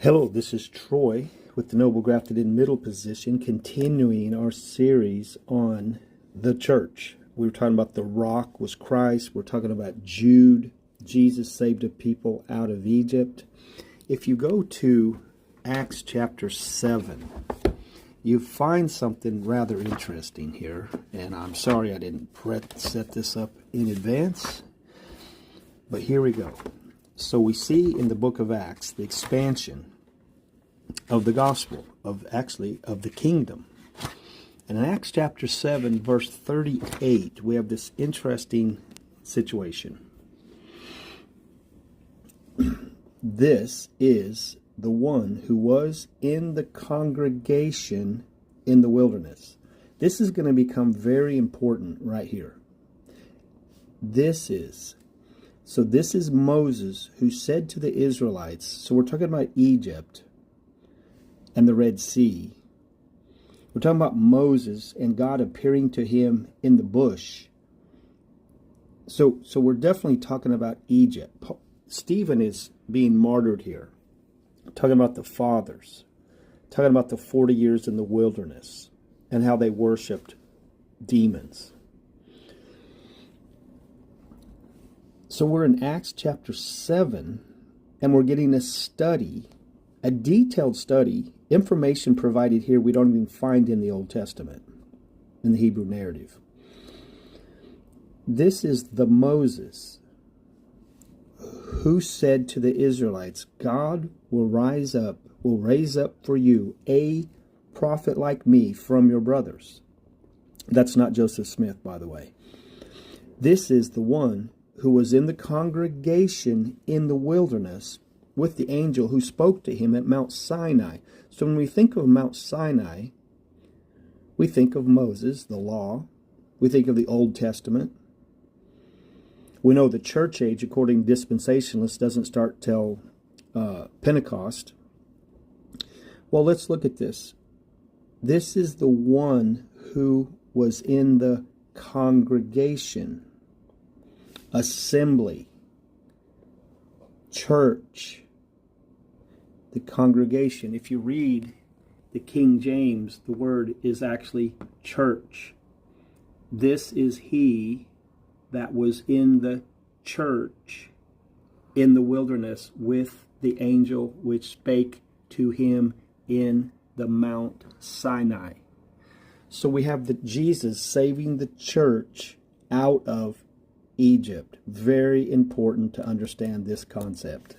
Hello, this is Troy with the Noble Grafted in Middle Position, continuing our series on the church. We were talking about the rock was Christ. We're talking about Jude. Jesus saved a people out of Egypt. If you go to Acts chapter 7, you find something rather interesting here. And I'm sorry I didn't set this up in advance. But here we go. So we see in the book of Acts the expansion of the gospel, of the kingdom. And in Acts chapter 7, verse 38, we have this interesting situation. This is the one who was in the congregation in the wilderness. This is going to become very important right here. This is Moses who said to the Israelites, so we're talking about Egypt and the Red Sea. We're talking about Moses and God appearing to him in the bush. So we're definitely talking about Egypt. Stephen is being martyred here. Talking about the fathers. Talking about the 40 years in the wilderness and how they worshipped demons. So we're in Acts chapter 7, and we're getting a detailed study, information provided here we don't even find in the Old Testament, in the Hebrew narrative. This is the Moses who said to the Israelites, God will raise up for you a prophet like me from your brothers. That's not Joseph Smith, by the way. This is the one who was in the congregation in the wilderness with the angel who spoke to him at Mount Sinai. So when we think of Mount Sinai, we think of Moses, the law. We think of the Old Testament. We know the church age, according to dispensationalists, doesn't start till Pentecost. Well, let's look at this. This is the one who was in the congregation, assembly, church, the congregation. If you read the King James, the word is actually church. This is he that was in the church in the wilderness with the angel which spake to him in the Mount Sinai. So we have Jesus saving the church out of Egypt. Very important to understand this concept.